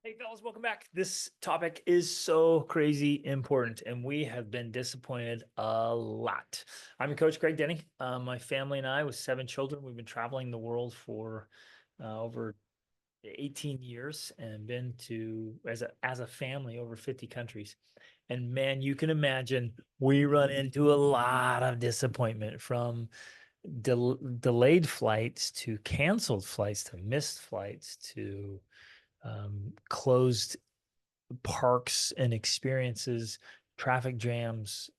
Hey fellas, welcome back. This topic is so crazy important, and we have been disappointed a lot. I'm your coach, Greg Denny. My family and I, with 7 children, we've been traveling the world for over 18 years and been to, as a family, over 50 countries. And man, you can imagine we run into a lot of disappointment, from delayed flights to canceled flights to missed flights to closed parks and experiences, traffic jams,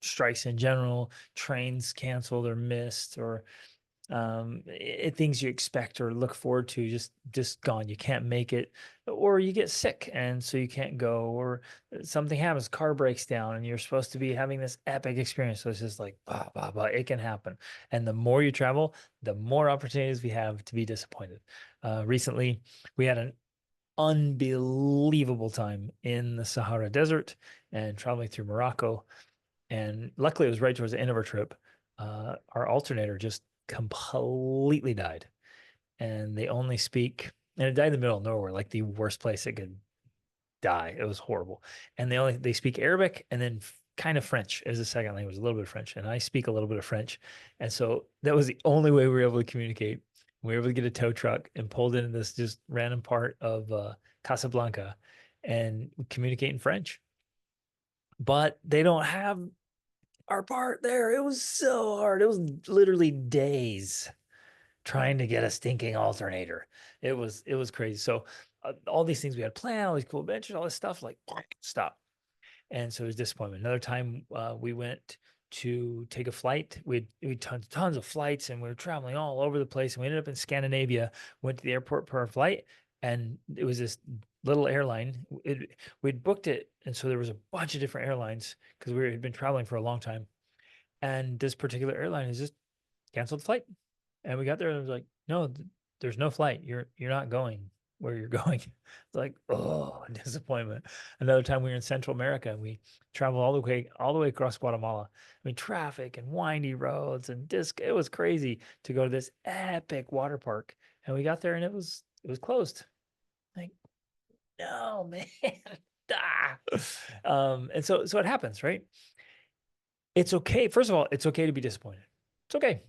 strikes in general, trains canceled or missed, or things you expect or look forward to just gone. You can't make it, or you get sick and so you can't go, or something happens, car breaks down, and you're supposed to be having this epic experience. So it's just like blah blah blah. It can happen, and the more you travel, the more opportunities we have to be disappointed. Recently, we had an unbelievable time in the Sahara Desert and traveling through Morocco. And luckily, it was right towards the end of our trip. Our alternator just completely died, and they only speak, and it died in the middle of nowhere, like the worst place it could die. It was horrible. And they speak Arabic and then kind of French as a second language, a little bit of French. And I speak a little bit of French. And so that was the only way we were able to communicate. We were able to get a tow truck and pulled into this just random part of Casablanca and communicate in French. But they don't have our part there. It was so hard. It was literally days trying to get a stinking alternator. It was crazy. So all these things we had planned, all these cool adventures, all this stuff, like stop. And so it was disappointment. Another time we went to take a flight. We had tons of flights, and we were traveling all over the place. And we ended up in Scandinavia, went to the airport per our flight, and it was this little airline. We'd booked it. And so there was a bunch of different airlines because we had been traveling for a long time. And this particular airline has just canceled the flight. And we got there and it was like, no, there's no flight. You're not going where you're going. It's like, oh, disappointment. Another time we were in Central America and we traveled all the way across Guatemala. I mean, traffic and windy roads and disc. It was crazy to go to this epic water park. And we got there and it was closed. Like, no, man. Ah. And so it happens, right? It's okay. First of all, it's okay to be disappointed. It's okay.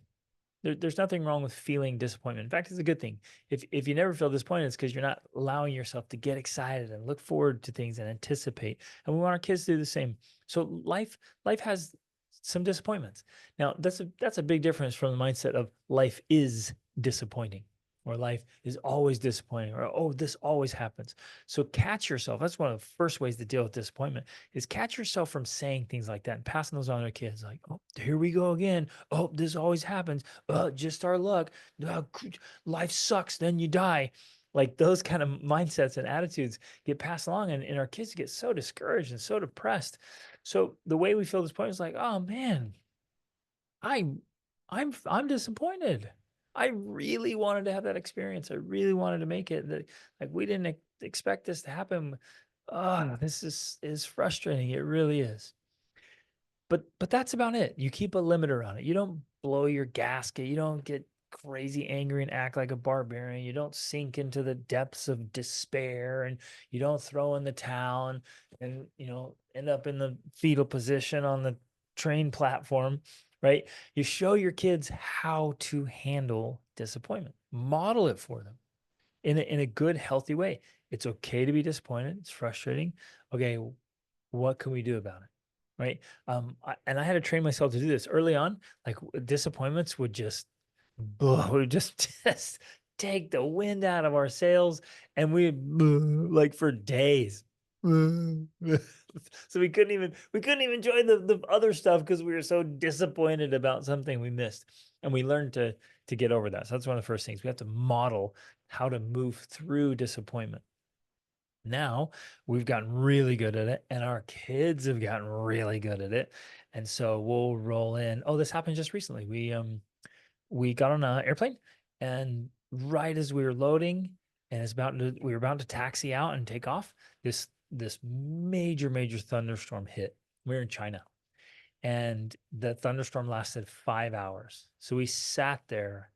There's nothing wrong with feeling disappointment. In fact, it's a good thing. If you never feel disappointed, it's because you're not allowing yourself to get excited and look forward to things and anticipate. And we want our kids to do the same. So life has some disappointments. Now, that's a big difference from the mindset of life is disappointing, or life is always disappointing, or oh, this always happens. So catch yourself. That's one of the first ways to deal with disappointment, is catch yourself from saying things like that and passing those on to kids. Like, oh, here we go again. Oh, this always happens. Just our luck. Life sucks. Then you die. Like those kind of mindsets and attitudes get passed along, and our kids get so discouraged and so depressed. So the way we feel this point is like, oh man, I, I'm disappointed. I really wanted to have that experience. I really wanted to make it. Like we didn't expect this to happen. Oh, this is frustrating. It really is. But that's about it. You keep a limit around it. You don't blow your gasket. You don't get crazy angry and act like a barbarian. You don't sink into the depths of despair, and you don't throw in the towel and end up in the fetal position on the train platform, right? You show your kids how to handle disappointment. Model it for them in a good, healthy way. It's okay to be disappointed. It's frustrating. Okay, what can we do about it? Right. And I had to train myself to do this early on. Like disappointments would just take the wind out of our sails, and we like for days. So we couldn't even enjoy the other stuff because we were so disappointed about something we missed. And we learned to get over that. So that's one of the first things. We have to model how to move through disappointment. Now we've gotten really good at it, and our kids have gotten really good at it. And so we'll roll in. Oh, this happened just recently. We got on an airplane, and right as we were loading and we were about to taxi out and take off, this major thunderstorm hit. We are in China, and the thunderstorm lasted 5 hours. So we sat there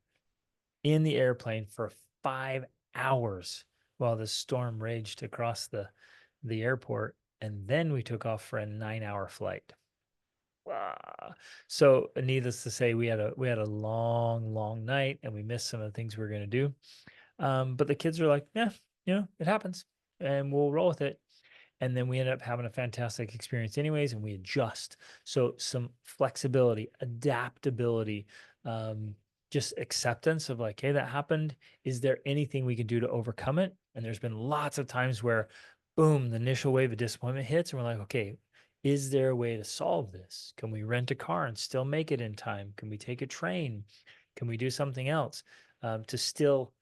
in the airplane for 5 hours while the storm raged across the airport, and then we took off for a 9-hour flight. Ah. So needless to say, we had a long, long night, and we missed some of the things we were going to do. But the kids were like, yeah, it happens, and we'll roll with it. And then we ended up having a fantastic experience anyways, and we adjust. So some flexibility, adaptability, um, just acceptance of like, hey, that happened. Is there anything we can do to overcome it? And there's been lots of times where, boom, the initial wave of disappointment hits, and we're like, okay, is there a way to solve this? Can we rent a car and still make it in time? Can we take a train? Can we do something else to still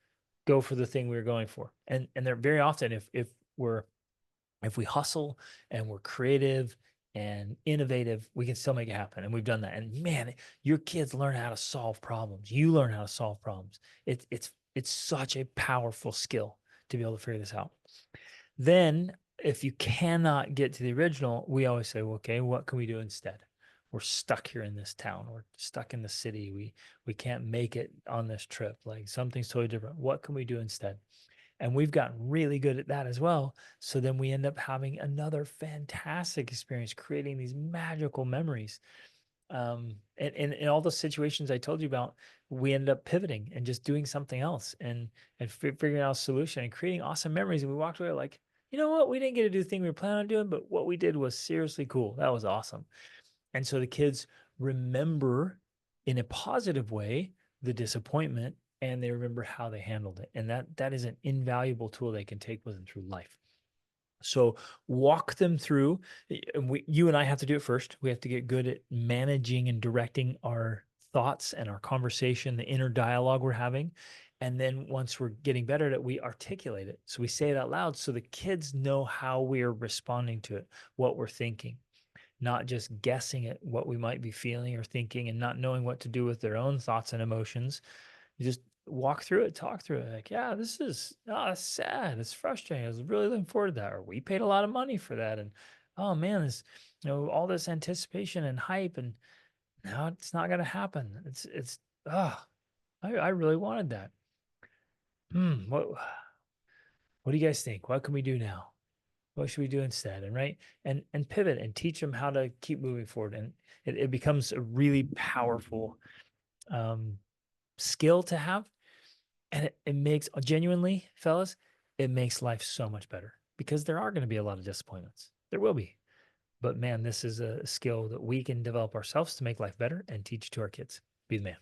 go for the thing we were going for? And they're very often, if we hustle and we're creative and innovative, we can still make it happen. And we've done that. And man, your kids learn how to solve problems. You learn how to solve problems. It's such a powerful skill to be able to figure this out. Then, if you cannot get to the original, we always say, well, okay, what can we do instead? We're stuck here in this town. We're stuck in the city. We can't make it on this trip. Like something's totally different. What can we do instead? And we've gotten really good at that as well. So then we end up having another fantastic experience, creating these magical memories. And in all those situations I told you about, we ended up pivoting and just doing something else and figuring out a solution and creating awesome memories. And we walked away like, you know what? We didn't get to do the thing we were planning on doing, but what we did was seriously cool. That was awesome. And so the kids remember in a positive way the disappointment, and they remember how they handled it. And that is an invaluable tool they can take with them through life. So walk them through. You and I have to do it first. We have to get good at managing and directing our thoughts and our conversation, the inner dialogue we're having. And then once we're getting better at it, we articulate it. So we say it out loud so the kids know how we're responding to it, what we're thinking, not just guessing at what we might be feeling or thinking and not knowing what to do with their own thoughts and emotions. You just walk through it, talk through it. Like, yeah, this is it's sad. It's frustrating. I was really looking forward to that. Or we paid a lot of money for that. And oh man, this, all this anticipation and hype, and now it's not gonna happen. I really wanted that. What do you guys think? What can we do now? What should we do instead? And right. And pivot and teach them how to keep moving forward. And it becomes a really powerful um skill to have. And it makes genuinely, fellas, it makes life so much better because there are going to be a lot of disappointments. There will be. But man, this is a skill that we can develop ourselves to make life better and teach to our kids. Be the man.